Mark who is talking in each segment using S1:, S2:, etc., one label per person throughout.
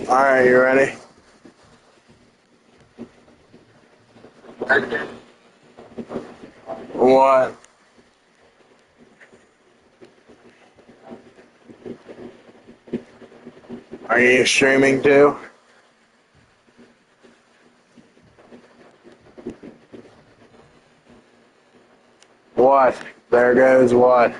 S1: Alright, you ready? What? Are you streaming too? What? There goes what?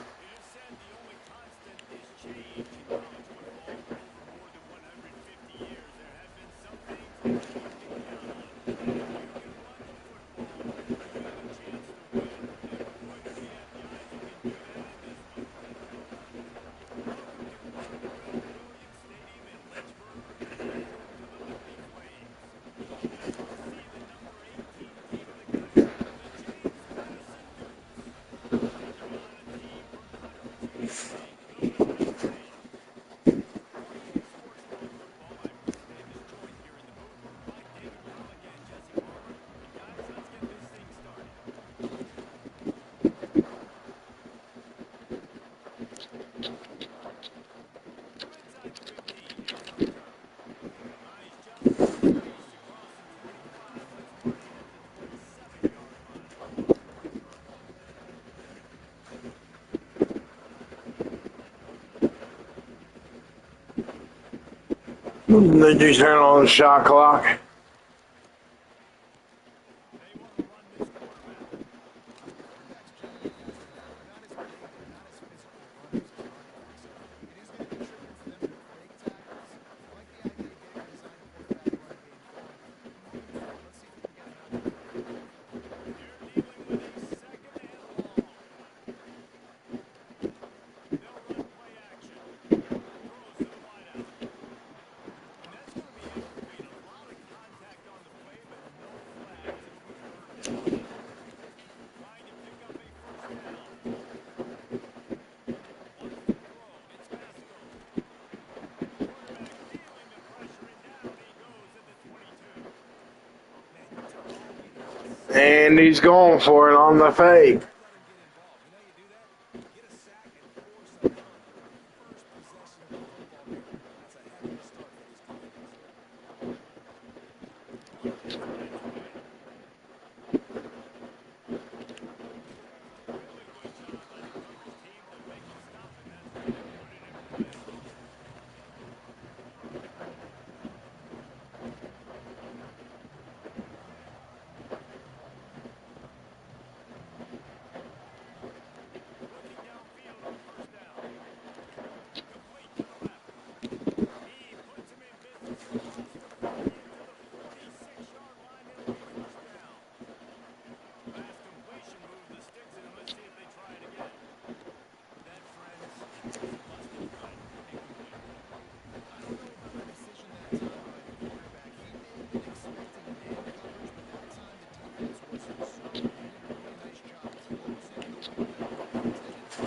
S1: Did you turn on the shot clock? And he's going for it on the fake.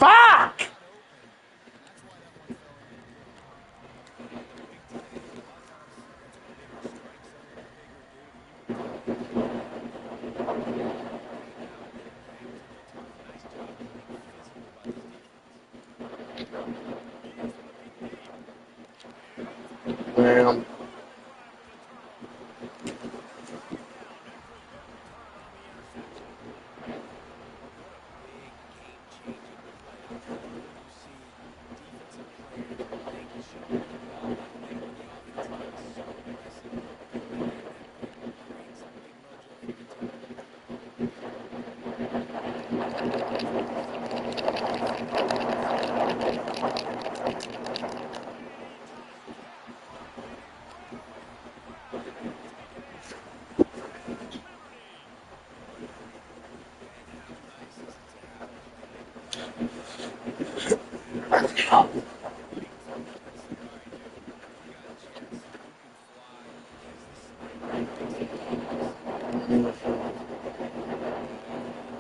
S1: Fuck! Damn.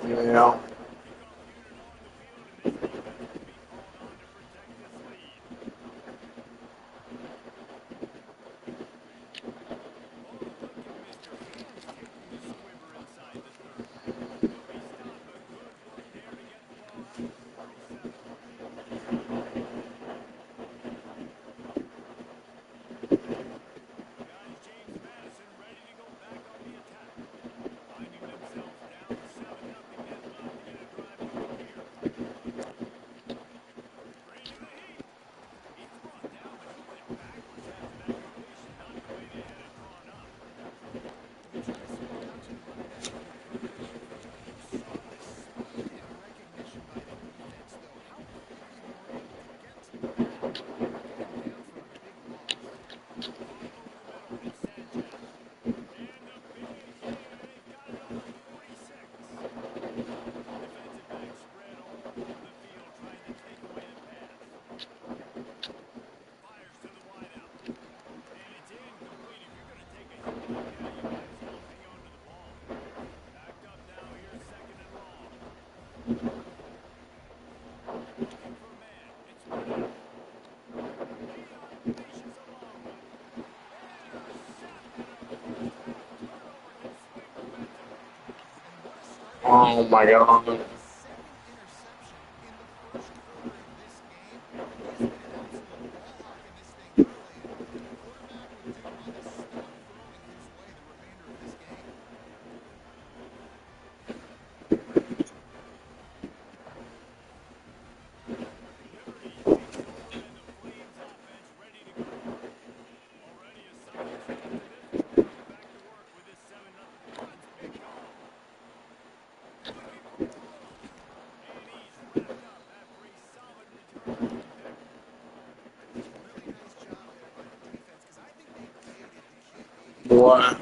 S1: Yeah. Oh my God. What?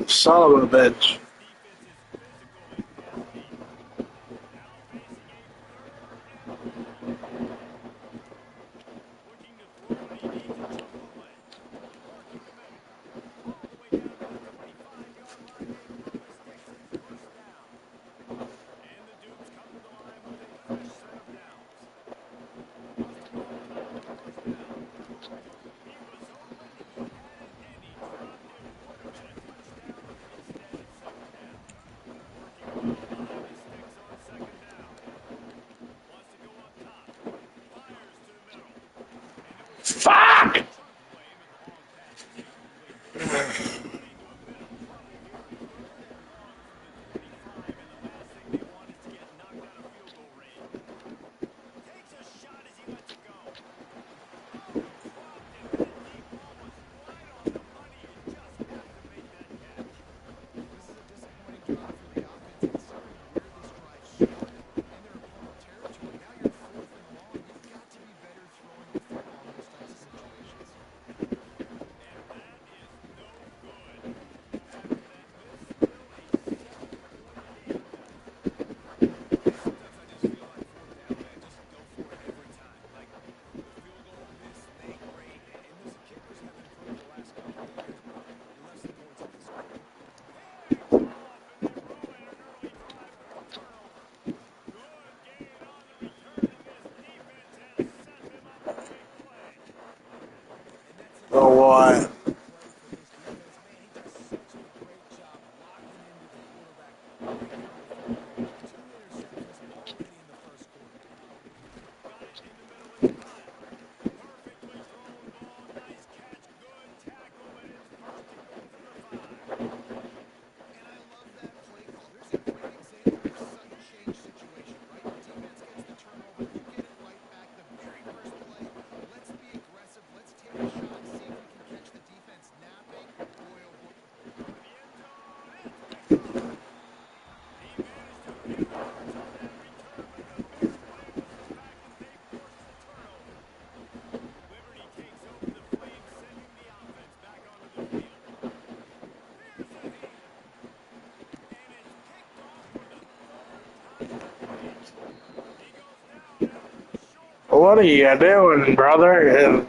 S1: Son of a bitch. Fuck! Oh, what? What are you doing, brother?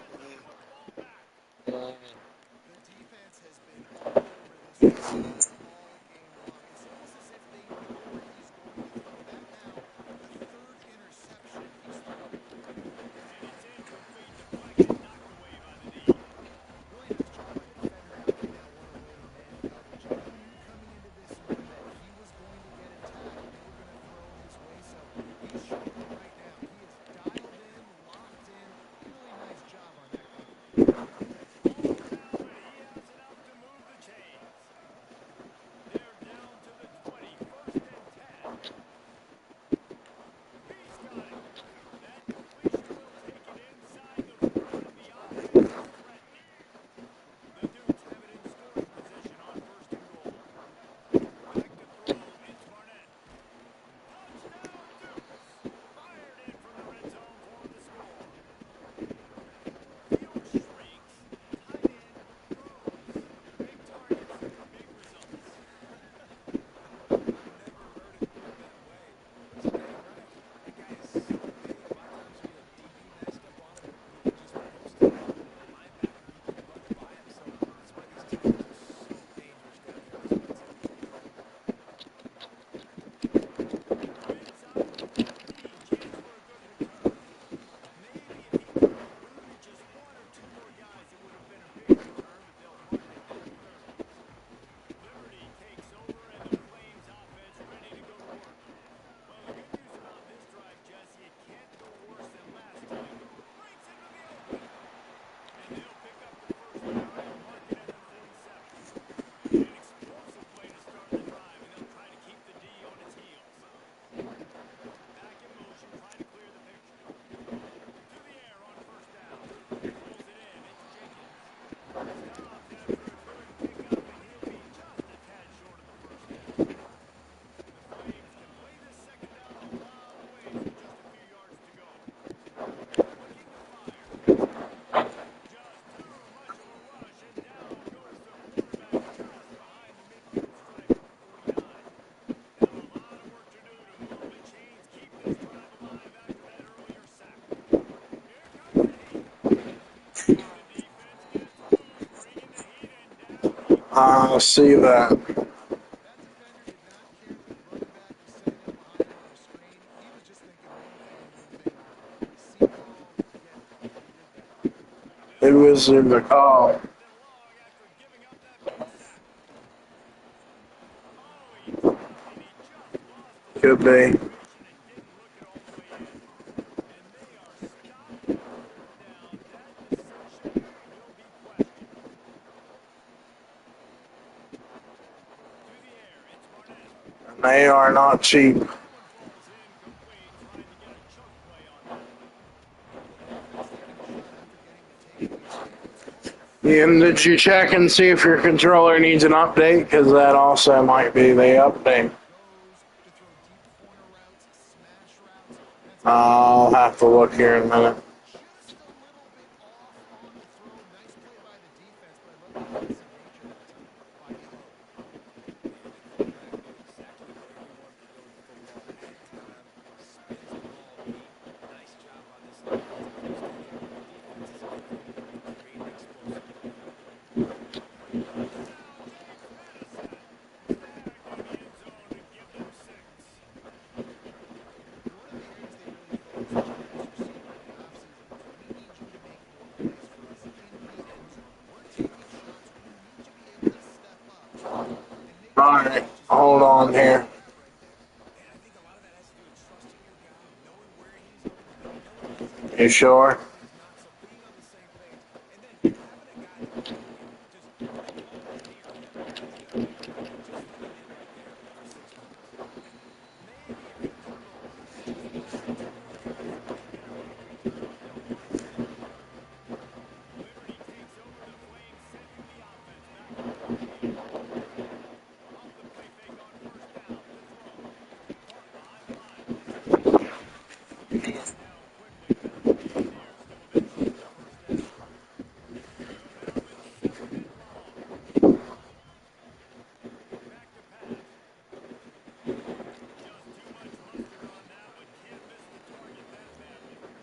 S1: I see that.
S2: That defender did not care that the running back was sitting up behind him on a screen. He was just thinking one thing and one thing only. See ball, get ball. He did that.
S1: It was in the call. Could be. They are not cheap.
S2: The defense taking a shot after getting the takeaway stance.
S1: And did you check and see if your controller needs an update? Because that also might be the update.
S2: Goes to throw deep corner routes, smash routes. That's a
S1: I'll have to look here in a minute.
S2: just a little bit off on the throw. Nice play by the defense, but I love the aggressive nature that time by Jimbo.
S3: And the quarterback knew exactly where he wanted to go with the football at time, spins the ball deep. Nice job by this offense to finish that here with the defense's ability to create explosive plays.
S2: One of the areas they really focused on at this receiver in the offseason was we need you to make more plays for us in the end zone. When we're taking shots, we need to be able to step up and make
S1: All
S2: tackles,
S1: right,
S2: which is
S1: hold
S2: really
S1: on
S2: what you
S1: here.
S2: have right there.
S3: And I think a lot of that has to do with trusting your guy, knowing where he's open, knowing his
S1: You
S3: intentions and
S1: sure?
S3: knowing when he's not. So being on the same page, and then having a guy that can, just when the ball is near him, he's going to make the play. Just like he did right there for 6 points. Maybe if you come up just 1 or 2 more yards from making a big return, they'll punt it in.
S2: Another off throw for this quarterback.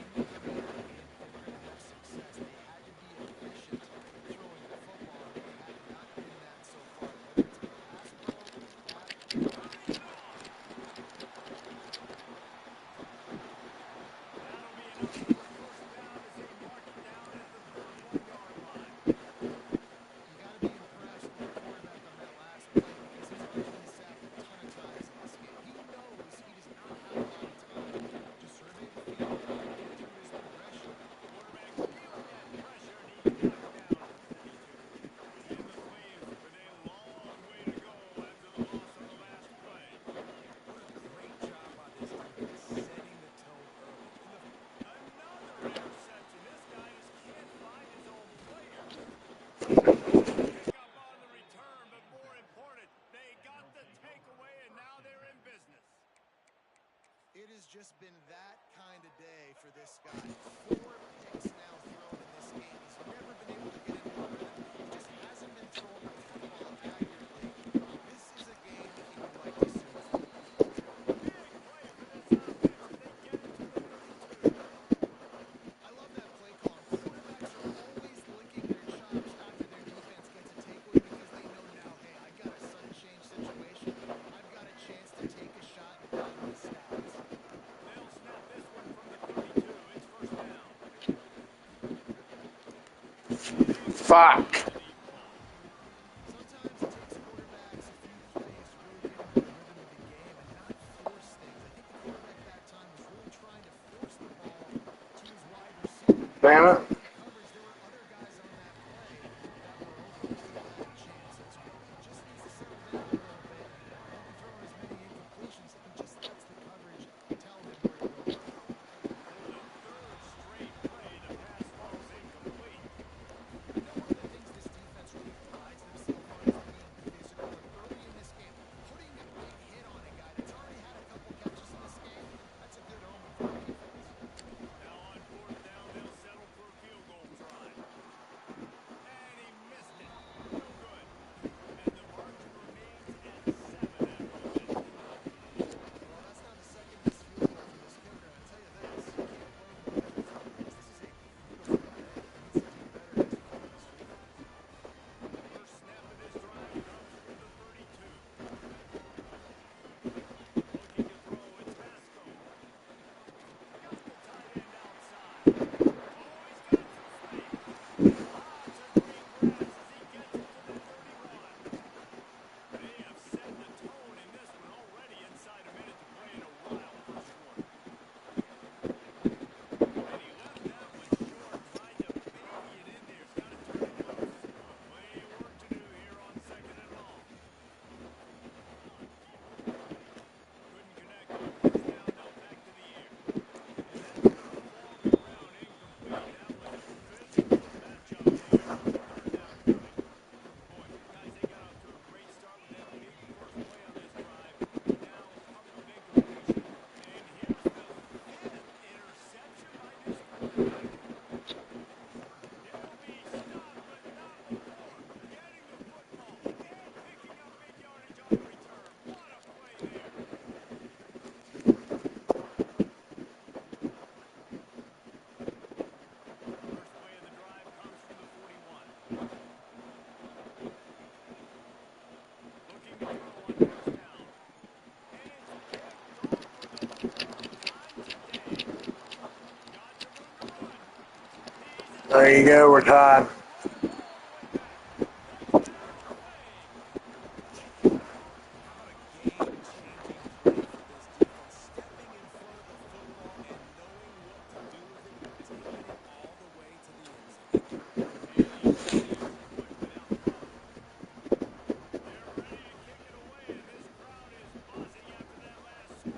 S2: We knew coming into the game if they were going to have success, they had to be efficient throwing the football, and they have not been that so far. Whether it's been pass pro, you got to be impressed with the quarterback on that last play because he's already been sacked a ton of times in this game. He knows he does not have a lot of time to survey the field and get through his progression.
S3: What a great job by this defense setting the tone early.
S2: It has just been that kind of day for this guy. 4 picks now thrown in this game. He's never been able to get into a rhythm. He just hasn't been throwing the football accurately. This is a game that you would like to see from him. I love that play call. And quarterbacks are always licking their chops after their defense gets a takeaway because they know now, hey, I got a sudden change situation. I've got a chance to take a shot and pad my stats.
S1: Fuck.
S2: Sometimes it takes quarterbacks a few plays to really get into the rhythm of the game and not force things. I think the quarterback that time was really trying to force the ball to his wide receiver.
S1: Damn
S2: Once
S1: it.
S2: he got in coverage, there were other guys on that play that were open and still had a chance. So to me, he just needs to settle down a little bit. Won't be throwing as many incompletions if he just lets the coverage tell him where to go from there. You know, one of the things this defense really prides themselves on is being physical. And early in this game, putting a big hit on a guy that's already had a couple catches in this game, that's a good omen for the defense.
S3: to throw on first down. And it's picked off for the third time today. Got some room to run. He's in
S1: There you go. We're tied.
S3: run all the way back. Touchdown away. How about a game-changing play for this defense? Stepping in front of the football and knowing what to do with it, taking it all the way to the end zone. And he gets the extra point without problem. They're ready to kick it away, and this crowd is buzzing after that last score.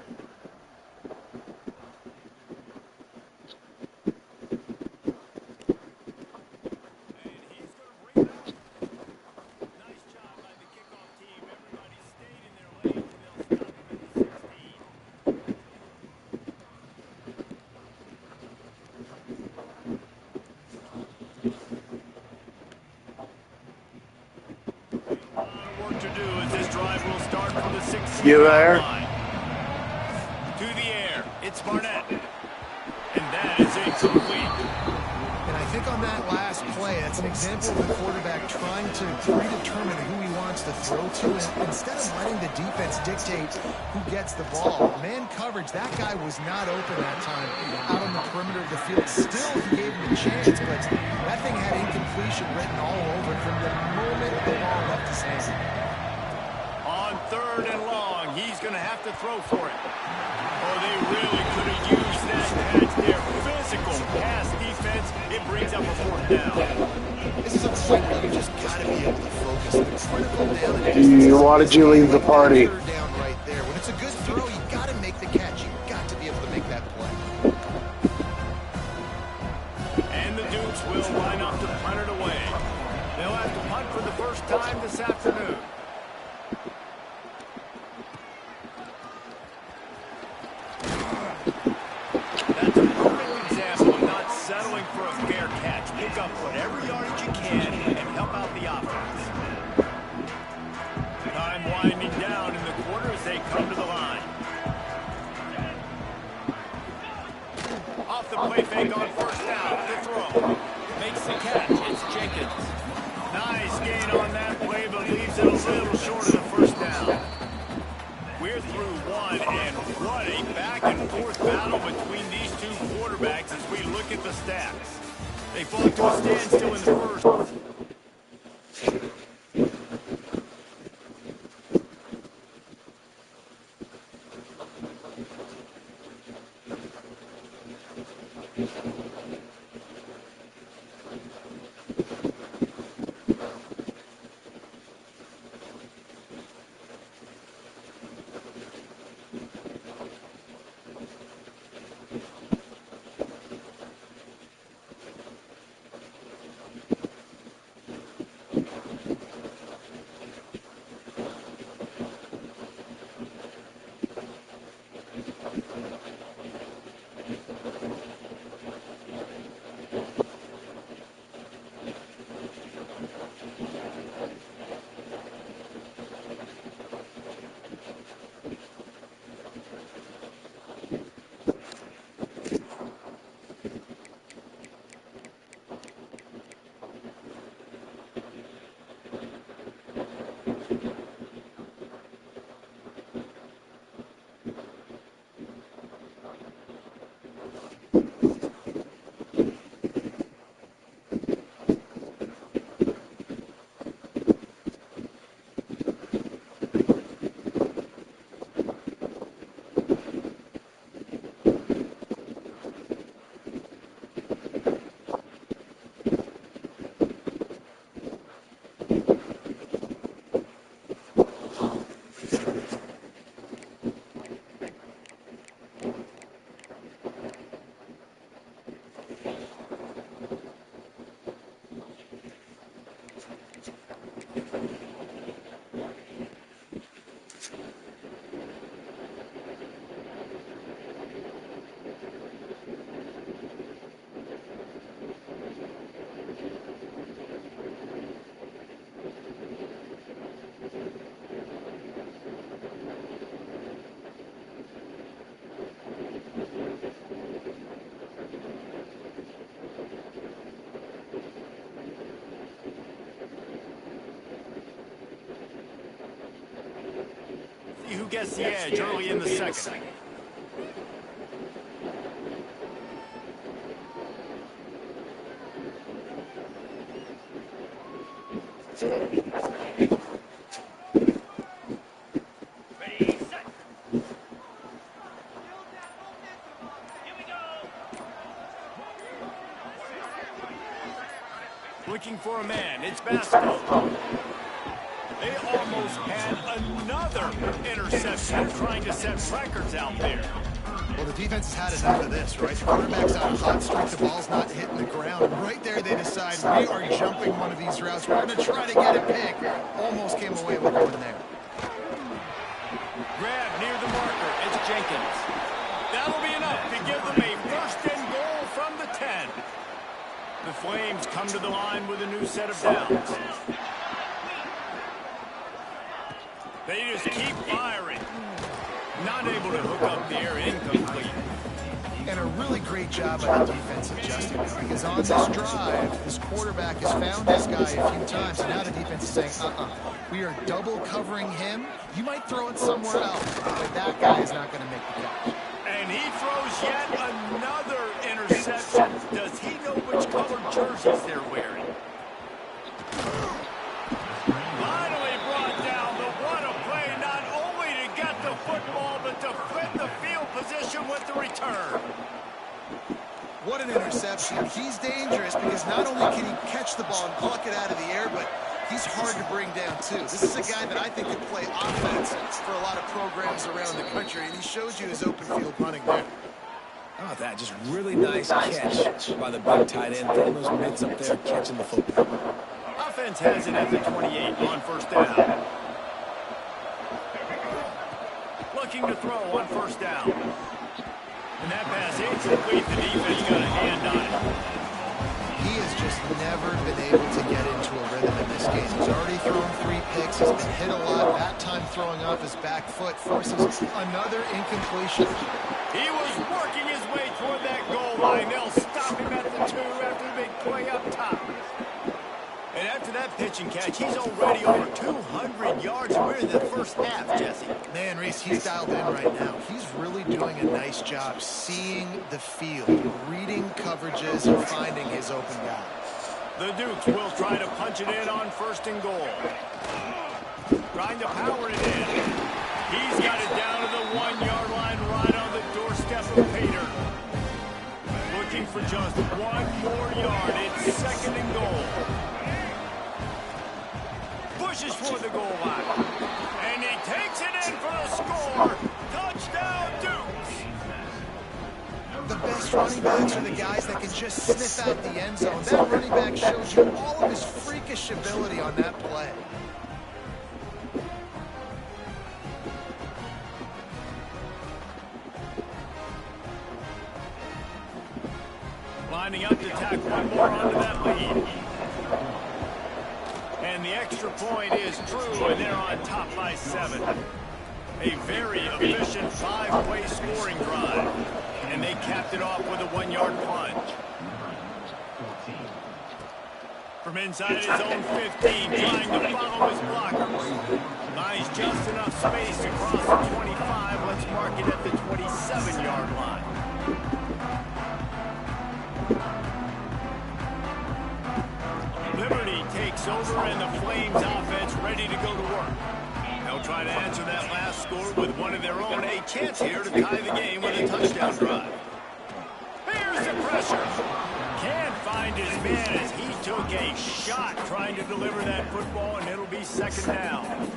S3: And he's going to bring it up. Nice job by the kickoff team. Everybody stayed in their lanes, and they'll stop him at the 16. A lot of work to do as this drive will start from the 16-yard
S1: You there?
S3: line. To the air, it's Barnett. And that is incomplete.
S2: And I think on that last play, that's an example of the quarterback trying to predetermine who he wants to throw to, and instead of letting the defense dictate who gets the ball. Man coverage, that guy was not open that time out on the perimeter of the field. Still, he gave him a chance, but that thing had incompletion written all over it from the moment the ball left his hand.
S3: On 3rd and long, he's going to have to throw for it. Oh, they really could have used that catch there. Physical pass defense. It brings up a 4th down.
S2: This is a point where you just got to be able to focus. The critical down and distance.
S1: Why did you leave the party?
S2: 3rd down right there. When it's a good throw, you got to make the catch. You got to be able to make that play.
S3: And the Dukes will line up to punt it away. They'll have to punt for the first time this afternoon. That's a perfect example of not settling for a fair catch. Pick up whatever yardage you can and help out the offense. Time winding down in the quarter as they come to the line. Off the play fake on first down. The throw. Makes the catch. It's Jenkins. Nice gain on that play, but leaves it a little short of the first down. We're through one, and what a back-and-forth battle between these two quarterbacks as we look at the stats. They fought to a standstill in the first. gets the edge early in the second. Looking for a man. It's Basco. They almost had another interception trying to set records out there.
S2: Well, the defense has had enough of this, right? The quarterback's on a hot streak. The ball's not hitting the ground. And right there, they decide we are jumping one of these routes. We're going to try to get a pick. Almost came away with one there.
S3: Grab near the marker. It's Jenkins. That'll be enough to give them a first and goal from the 10. The Flames come to the line with a new set of downs. They just keep firing. Not able to hook up the air, incomplete.
S2: And a really great job by the defense adjusting now, because on this drive, this quarterback has found this guy a few times, and now the defense is saying, we are double covering him. You might throw it somewhere else, but that guy is not going to make the catch.
S3: And he throws yet another interception. Does he know which colored jerseys they're wearing? Finally brought down. What a play, not only to get the football, but to flip the field position with the return.
S2: What an interception. He's dangerous because not only can he catch the ball and pluck it out of the air, but he's hard to bring down, too. This is a guy that I think could play offense for a lot of programs around the country, and he shows you his open field running there.
S4: How about that? Just really nice catch by the big tight end, throwing those mitts up there, catching the football.
S3: Offense has it at the 28 on first down. Looking to throw on first down. And that pass incomplete. The defense got a hand on it.
S2: He has just never been able to get into a rhythm in this game. He's already thrown 3 picks. He's been hit a lot. That time throwing off his back foot forces another incompletion.
S3: He was working his way toward that goal line. They'll stop him at the 2 after the big play up top. And after that pitch and catch, he's already over 200 yards. We're in the first half, Jesse.
S2: Man, Reese, he's dialed in right now. He's really doing a nice job seeing the field, reading coverages, and finding his open guy.
S3: The Dukes will try to punch it in on first and goal. Trying to power it in. He's got it down to the 1-yard line right on the doorstep of Pater. Looking for just 1 more yard. It's second and goal. Pushes for the goal line. And he takes it in for the score. Touchdown, Dukes.
S2: The best running backs are the guys that can just sniff out the end zone. That running back shows you all of his freakish ability on that play.
S3: Lining up to tack one more onto that lead. And the extra point is true, and they're on top by 7. A very efficient 5-play scoring drive. And they capped it off with a 1-yard plunge. From inside his own 15, trying to follow his blockers. Buys just enough space across the 25. Let's mark it at the 27-yard line. Liberty takes over, and the Flames offense ready to go to work. They'll try to answer that last score with one of their own. A chance here to tie the game with a touchdown drive. Here's the pressure. Can't find his man as he took a shot trying to deliver that football, and it'll be second down.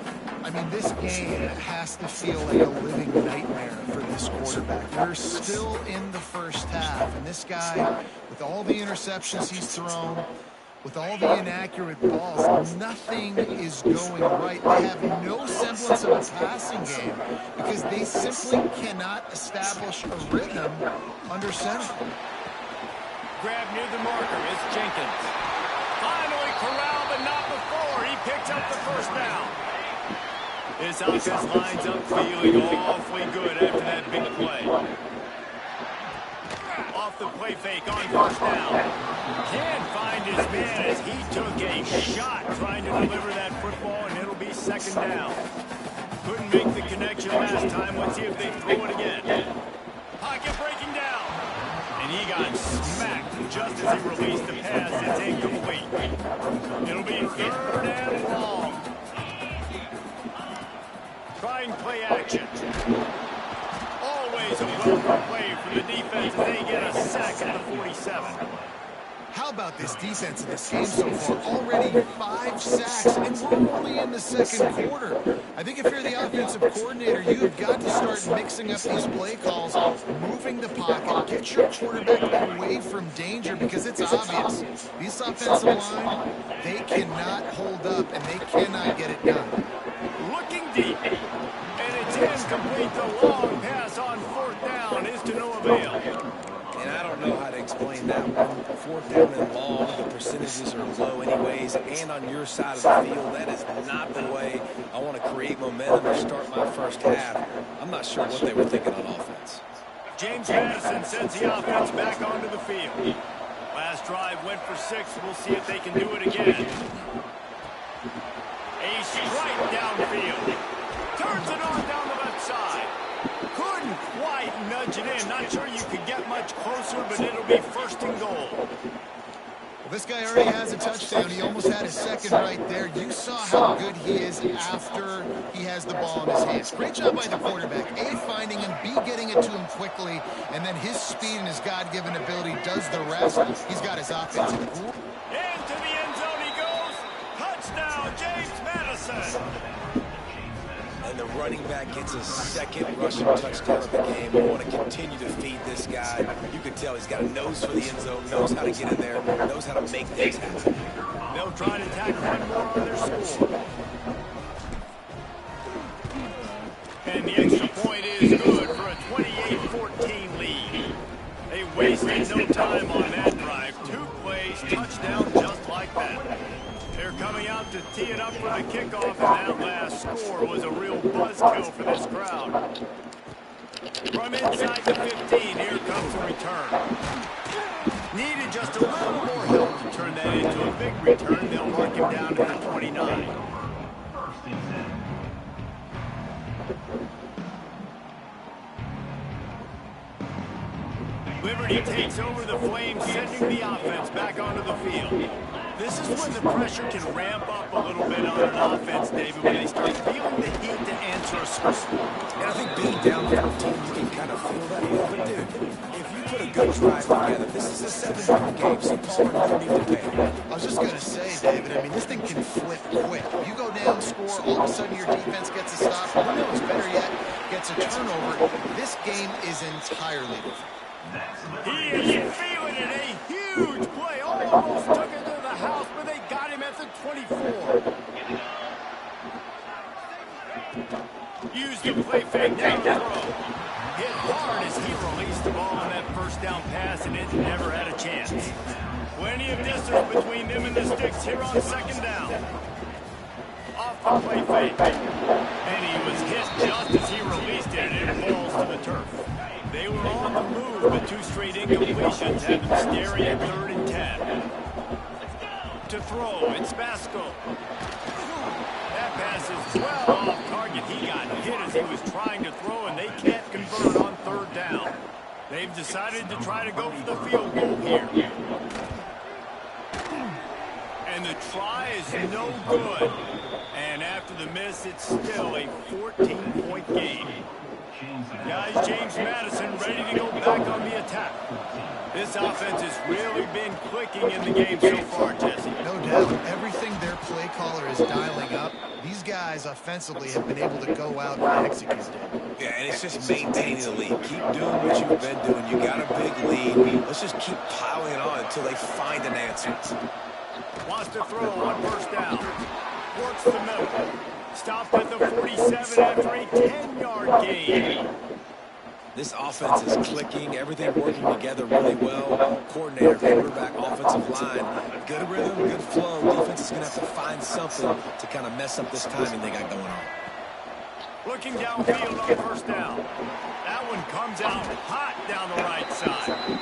S2: I mean, this game has to feel like a living nightmare for this quarterback. We're still in the first half, and this guy, with all the interceptions he's thrown, with all the inaccurate balls, nothing is going right. They have no semblance of a passing game because they simply cannot establish a rhythm under center.
S3: Grab near the marker. It's Jenkins. Finally corralled, but not before. He picks up the first down. This offense lines up feeling awfully good after that big play. Off the play fake on first down. Can't find his man as he took a shot trying to deliver that football, and it'll be second down. Couldn't make the connection last time. Let's see if they throw it again. Pocket breaking down. And he got smacked just as he released the pass. It's incomplete. It'll be 3rd and long. Trying play action. Always a welcome play from the defense as they get a sack at the 47.
S2: How about this defense in this game so far? Already 5 sacks, and we're only in the 2nd quarter. I think if you're the offensive coordinator, you have got to start mixing up these play calls, moving the pocket, get your quarterback away from danger, because it's obvious. These offensive line, they cannot hold up, and they cannot get it done.
S3: Looking deep. And it's incomplete. The long pass on 4th down is to no avail.
S4: And I don't know how to explain that one. 4th down and long, the percentages are low anyways, and on your side of the field, that is not the way I want to create momentum or start my first half. I'm not sure what they were thinking on offense.
S3: James Madison sends the offense back onto the field. Last drive went for 6. We'll see if they can do it again. A strike downfield. Turns it on down the left side. Couldn't quite nudge it in. Not sure you could get much closer, but it'll be 1st and goal.
S2: Well, this guy already has a touchdown. He almost had a 2nd right there. You saw how good he is after he has the ball in his hands. Great job by the quarterback. A, finding him, B, getting it to him quickly, and then his speed and his God-given ability does the rest. He's got his offense.
S3: Into the end zone he goes. Touchdown, James Madison.
S4: And the running back gets his 2nd rushing touchdown of the game. We want to continue to feed this guy. You can tell he's got a nose for the end zone, knows how to get in there, knows how to make things happen.
S3: They'll try to tack one more on their score. And the extra point is good for a 28-14 lead. They wasted no time on that drive. 2 plays, touchdown just like that. They're coming out to tee it up for the kickoff, and that last score was a real buzzkill for this crowd. From inside the 15, here comes a return. Needed just a little more help to turn that into a big return. They'll mark him down to the 29. Liberty takes over the Flames, sending the offense back onto the field. This is when the pressure can ramp up a little bit on an offense, David, when they start feeling the heat to answer a score.
S4: And I think being down 14, you can kind of feel that a little bit, dude. If you put a good drive together, this is a 7-point game, so Pollard no need to pay.
S2: I was just going to say, David, I mean, this thing can flip quick. You go down, score, all of a sudden your defense gets a stop. Who knows, better yet, gets a turnover. This game is entirely different.
S3: He is feeling it. A huge play. Almost took it to the house, but they got him at the 24. Used the play fake down the throw. Hit hard as he released the ball on that 1st down pass, and it never had a chance. Plenty of distance between them and the sticks here on 2nd down. Off the play fake. And he was hit just as he released it, and it falls to the turf. They were on the move, but 2 straight incompletions have them staring at 3rd and 10. To throw, it's Basco. That pass is well off target. He got hit as he was trying to throw, and they can't convert on 3rd down. They've decided to try to go for the field goal here. And the try is no good. And after the miss, it's still a 14-point game. Guys, James Madison ready to go back on the attack. This offense has really been clicking in the game so far, Jesse.
S2: No doubt. Everything their play caller is dialing up, these guys offensively have been able to go out and execute it.
S4: Yeah, and it's just maintaining the lead. Keep doing what you've been doing. You got a big lead. Let's just keep piling it on until they find an answer.
S3: Wants to throw on 1st down. Works the middle. Stopped at the 47 after a 10-yard gain.
S4: This offense is clicking, everything working together really well. Coordinator, quarterback, offensive line, good rhythm, good flow. Defense is going to have to find something to kind of mess up this timing they got going on.
S3: Looking downfield on 1st down. That one comes out hot down the right side.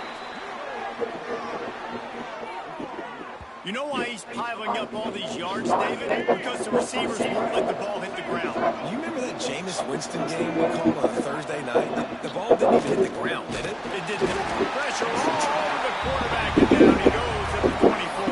S3: You know why he's piling up all these yards, David? Because the receivers won't let the ball hit the ground.
S4: You remember that James Jameis Winston game we called on a Thursday night? The ball didn't even hit the ground, did it?
S3: It didn't. Pressure all over the quarterback, and down he goes at the 24.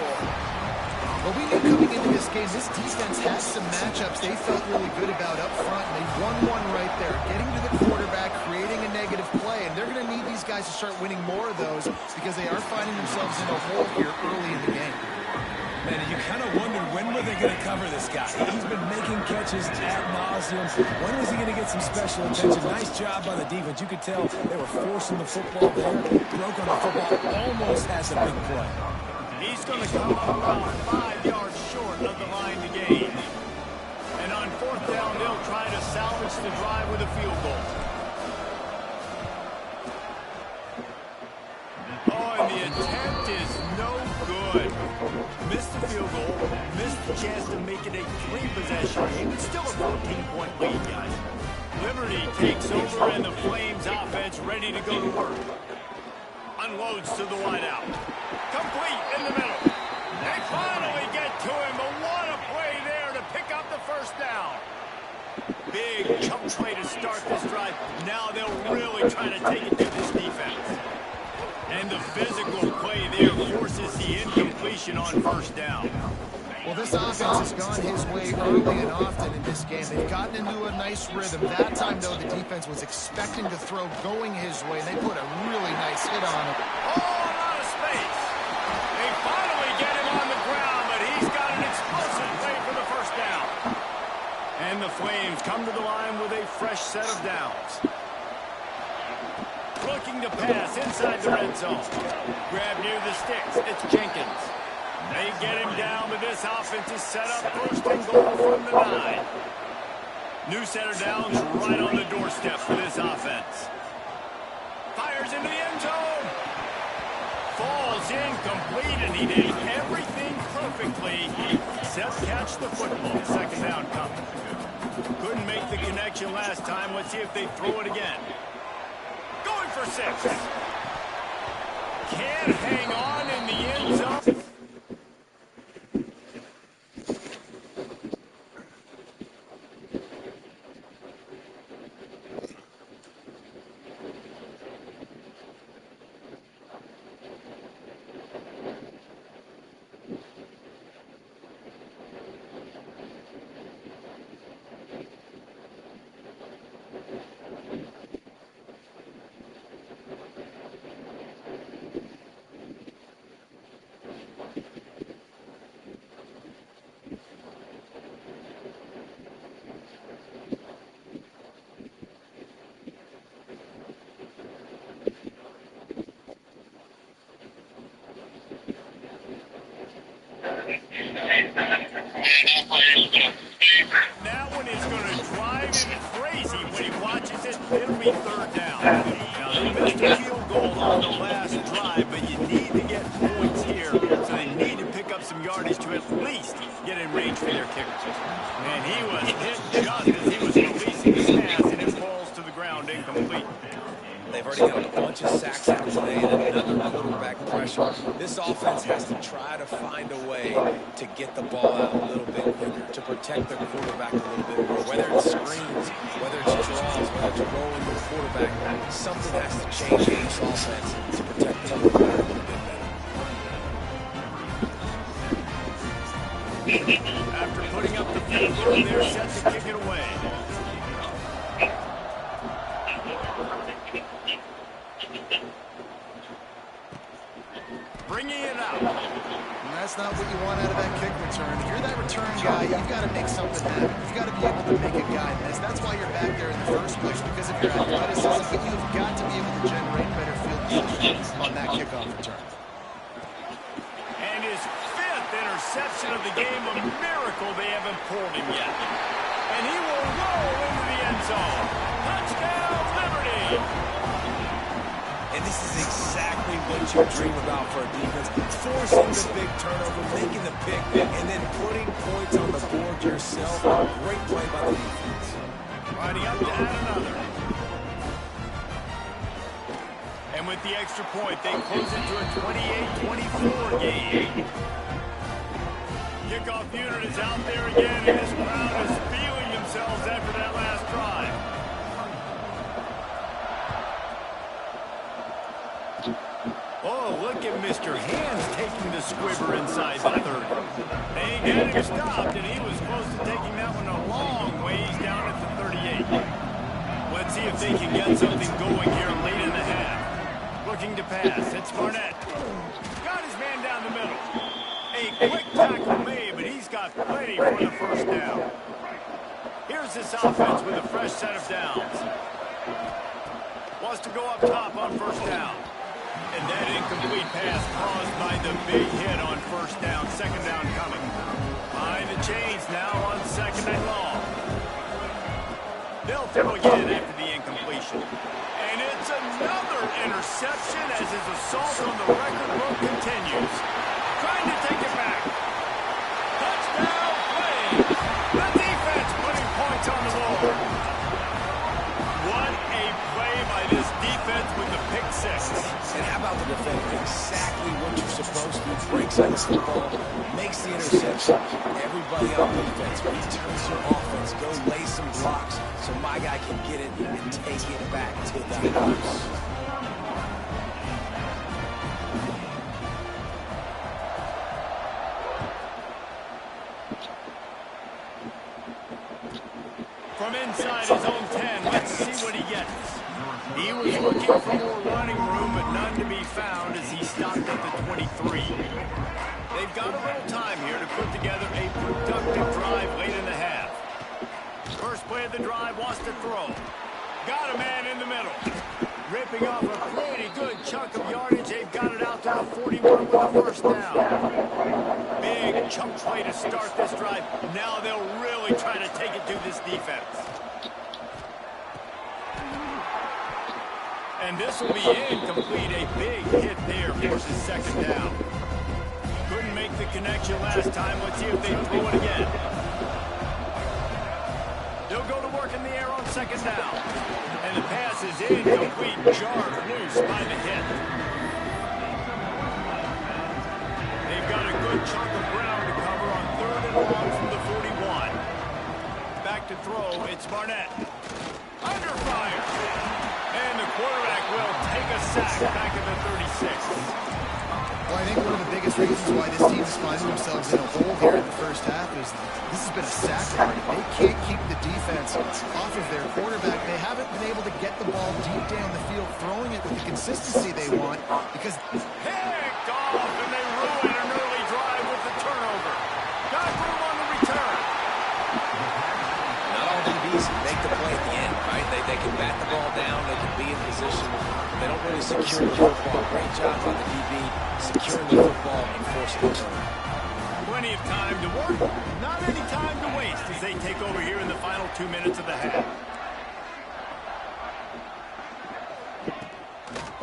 S2: Well, we knew coming into this game, this defense had some matchups they felt really good about up front, and they won one right there, getting to the quarterback, creating a negative play, and they're going to need these guys to start winning more of those because they are finding themselves in a hole here early in the game.
S4: Man, you kind of wondered when were they going to cover this guy. He's been making catches ad nauseum. When was he going to get some special attention? Nice job by the defense. You could tell they were forcing the football there, broke on the football, almost has a big play.
S3: He's going to come up about 5 yards short of the line to gain. And on 4th down, they'll try to salvage the drive with a field goal. Oh, and the attempt is no good. Missed the field goal, missed the chance to make it a 3-possession game. It's still a 14-point lead, guys. Liberty takes over, and the Flames offense ready to go to work. Unloads to the wideout. Complete in the middle. They finally get to him, but what a play there to pick up the first down. Big chunk play to start this drive. Now they'll really try to take it to this defense. And the physical play there forces the incompletion on 1st down.
S2: Well, this offense has gone his way early and often in this game. They've gotten into a nice rhythm. That time, though, the defense was expecting to throw going his way, and they put a really nice hit on him.
S3: Oh, out of space. They finally get him on the ground, but he's got an explosive play for the 1st down. And the Flames come to the line with a fresh set of downs. Looking to pass inside the red zone. Grab near the sticks. It's Jenkins. They get him down, but this offense is set up 1st and goal from the 9. New set of downs right on the doorstep for this offense. Fires into the end zone. Falls incomplete, and he did everything perfectly except catch the football. 2nd down coming. Couldn't make the connection last time. Let's see if they throw it again. Going for 6. Can't hang on in the end zone. That one is going to drive him crazy when he watches it. It'll be 3rd down. Now, they missed a field goal on the last drive, but you need to get points here, so they need to pick up some yardage to at least get in range for their kicker. And he was hit just as he was releasing the pass, and it falls to the ground incomplete.
S4: They've already got a bunch of sacks out today and another quarterback pressure. This offense has to try to find a way to get the ball out a little bit quicker, to protect their quarterback a little bit more. Whether it's screens, whether it's draws, whether it's rolling the quarterback, something has to change in this offense to protect the quarterback a little bit better.
S3: After putting up the field goal, they're set to kick it away. Bringing it out.
S2: And that's not what you want out of that kick return. If you're that return guy, you've got to make something happen. You've got to be able to make a guy miss. That's why you're back there in the first place, because of your athleticism, but you've got to be able to generate better field position on that kickoff return.
S3: And his 5th interception of the game, a miracle they haven't pulled him yet. And he will roll into the end zone. Touchdown, Liberty!
S4: And this is exactly what you dream about for a defense. Forcing the big turnover, making the pick, and then putting points on the board yourself. Great play by the defense.
S3: Riding up to add another. And with the extra point, they close it to a 28-24 game. Kickoff unit is out there again, and this crowd is feeling themselves after that last drive. Oh, look at Mr. Hands taking the squibber inside the 30. They ain't getting him stopped, and he was close to taking that one a long ways down at the 38. Let's see if they can get something going here late in the half. Looking to pass. It's Barnett. Got his man down the middle. A quick tackle made, but he's got plenty for the first down. Here's this offense with a fresh set of downs. Wants to go up top on first down. And that incomplete pass caused by the big hit on first down. Second down coming. Behind the chains now on second and long. They'll throw again after the incompletion. And it's another interception as his assault on the record book continues. Trying to take it back. Touchdown play. The defense putting points on the board. What a play by this defense with the pick six.
S4: And how about the defender? Exactly what you're supposed to do. Breaks up the football, makes the interception. Everybody on defense returns your offense. Go lay some blocks so my guy can get it and take it back to the house.
S3: From inside his own 10, let's see what he gets. He was looking for more running room, but none to be found as he stopped at the 23. They've got a little time here to put together a productive drive late in the half. First play of the drive, wants to throw. Got a man in the middle. Ripping off a pretty good chunk of yardage. They've got it out to the 41 with a first down. Big chunk play to start this drive. Now they'll really try to take it to this defense. And this will be incomplete. A big hit there forces second down. Couldn't make the connection last time. Let's see if they throw it again. They'll go to work in the air on second down. And the pass is incomplete. Jarred loose by the hit. They've got a good chunk of ground to cover on third and long from the 41. Back to throw. It's Barnett. Under fire. And the quarterback will take a sack back at the 36.
S2: Well, I think one of the biggest reasons why this team is finding themselves in a hole here in the first half is this has been a sack party. They can't keep the defense off of their quarterback. They haven't been able to get the ball deep down the field, throwing it with the consistency they want because...
S3: Picked off, and they ruin an early drive with the turnover. Got room on the return.
S4: Not all DBs make the play at the end, right? They can bat the ball down. They can be in position. They don't really secure the football. Great job by the DB securing the football and forcing the turn.
S3: Plenty of time to work. Not any time to waste as they take over here in the final 2 minutes of the half.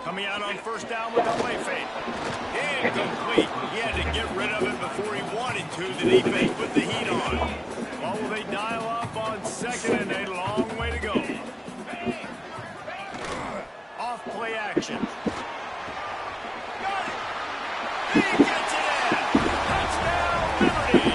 S3: Coming out on first down with the play fake. Incomplete. He had to get rid of it before he wanted to. The defense put the heat on. Well, will they dial up on second and a long way to go. Off play action. Got it. He gets it in. Touchdown, Liberty.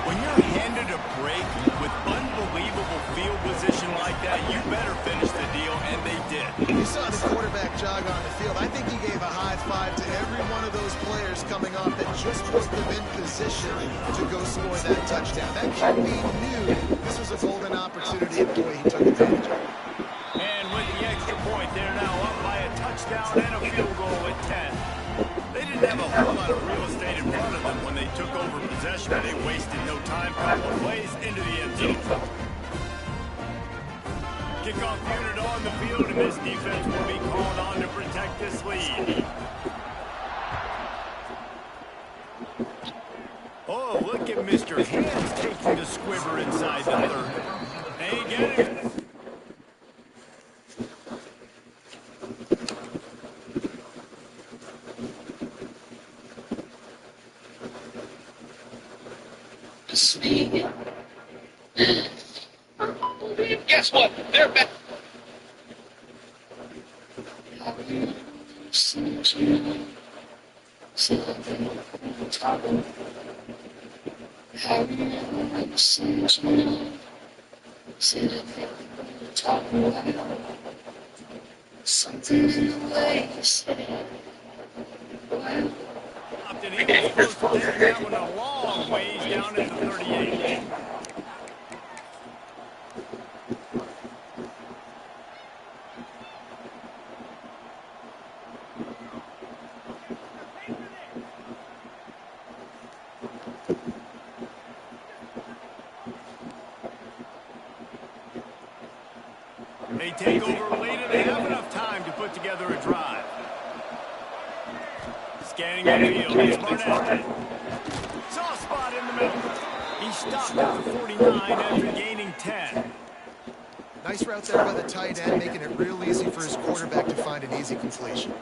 S3: When you're handed a break with unbelievable field position like that, you better finish the deal, and they did.
S2: You saw the quarterback jog on the field. I think he gave a high five to every one of those players coming off that just put them in position to go score that touchdown. That QB knew this was a golden opportunity and the way he took advantage of it.
S3: And with the extra point, they're now up by a touchdown and a field goal at 10. They didn't have a whole lot of real estate in front of them when they took over possession. They wasted no time, couple of plays into the end zone. Kickoff unit on the field, and this defense will be called on to protect this lead. Oh, look at Mr. Hands taking the squibber inside the 30. They get it.
S5: Guess what? They're back.
S6: Something in the way you said, well,
S3: And he was close to taking that one a long ways down at the 38. They take over late and they have enough time to put together a drive. Scanning the field, it's Barnett. Soft spot in the middle. He stopped at the 49 after gaining 10.
S2: Nice route there by the tight end, making it real easy for his quarterback to find an easy completion.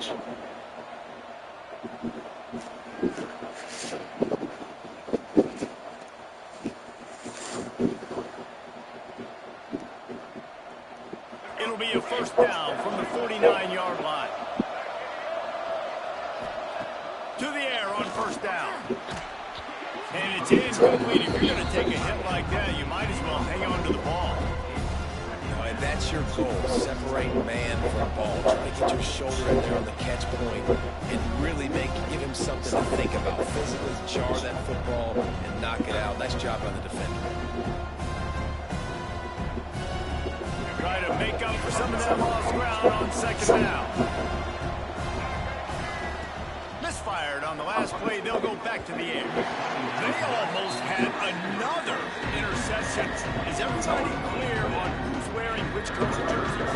S3: It'll be a first down from the 49-yard line. To the air on first down. And it's incomplete. If you're going to take a hit like that, you might as well hang on to the ball.
S4: You know, and that's your goal. Separate man from ball. Try to get your shoulder in there on the catch point and really give him something to think about. Physically jar that football and knock it out. Nice job by the defender.
S3: Try to make up for some of that lost ground on second down. Misfired on the last play. They'll go back to the air. They almost had another interception. Is everybody clear on who's wearing which color jerseys?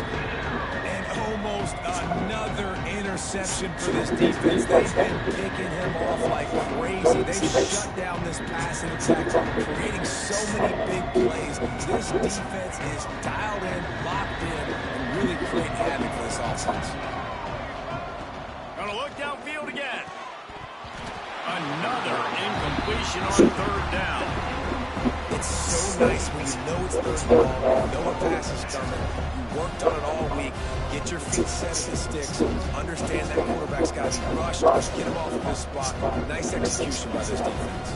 S4: And almost another interception for this defense. They've been picking him off like crazy. They've shut down this passing attack, creating so many big plays. This defense is dialed in, locked in, and really creating havoc for this offense.
S3: Gonna look downfield again. Another incompletion on third down.
S4: It's so nice when you know it's third and long, you know a pass is coming, you worked on it all week, get your feet set at the sticks, understand that quarterback's got to be rushed, get him off of this spot. Nice execution by this defense.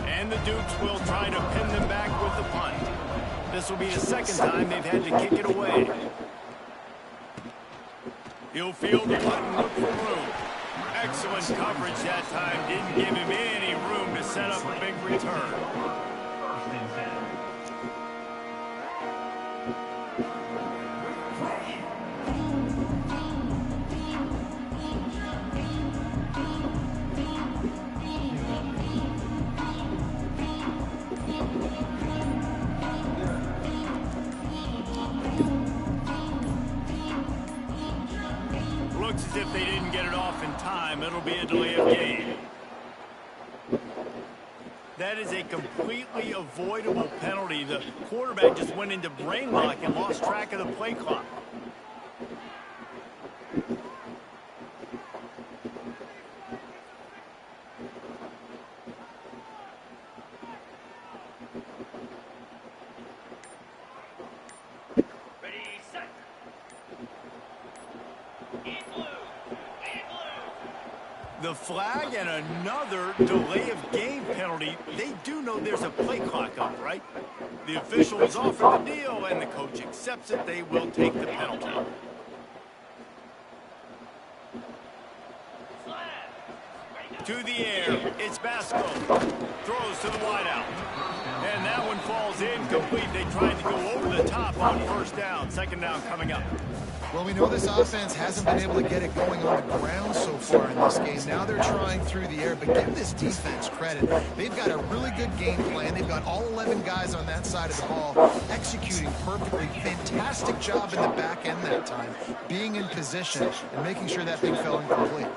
S3: And the Dukes will try to pin them back with the punt. This will be the second time they've had to kick it away. He'll field the punt and look for room. Excellent coverage that time. Didn't give him any room to set up a big return. Looks as if they didn't get it off in time. It'll be a delay of game. That is a completely avoidable penalty. The quarterback just went into brain lock and lost track of the play clock. The flag and another delay of game penalty. They do know there's a play clock up, right? The officials offer the deal and the coach accepts it. They will take the penalty. To the air, it's Basco. Throws to the wideout. And that one falls incomplete. They tried to go over the top on first down. Second down coming up.
S2: Well, we know this offense hasn't been able to get it going on the ground so far in this game. Now they're trying through the air, but give this defense credit. They've got a really good game plan. They've got all 11 guys on that side of the ball executing perfectly. Fantastic job in the back end that time, being in position and making sure that thing fell incomplete.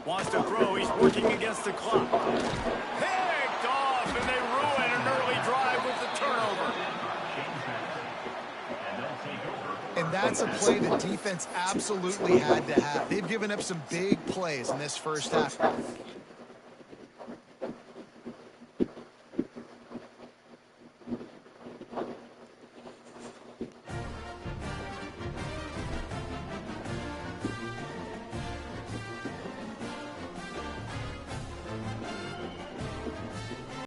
S3: Wants to throw. He's working against the clock. Picked off, and they ruin an early drive with the turnover.
S2: And that's a play the defense absolutely had to have. They've given up some big plays in this first half.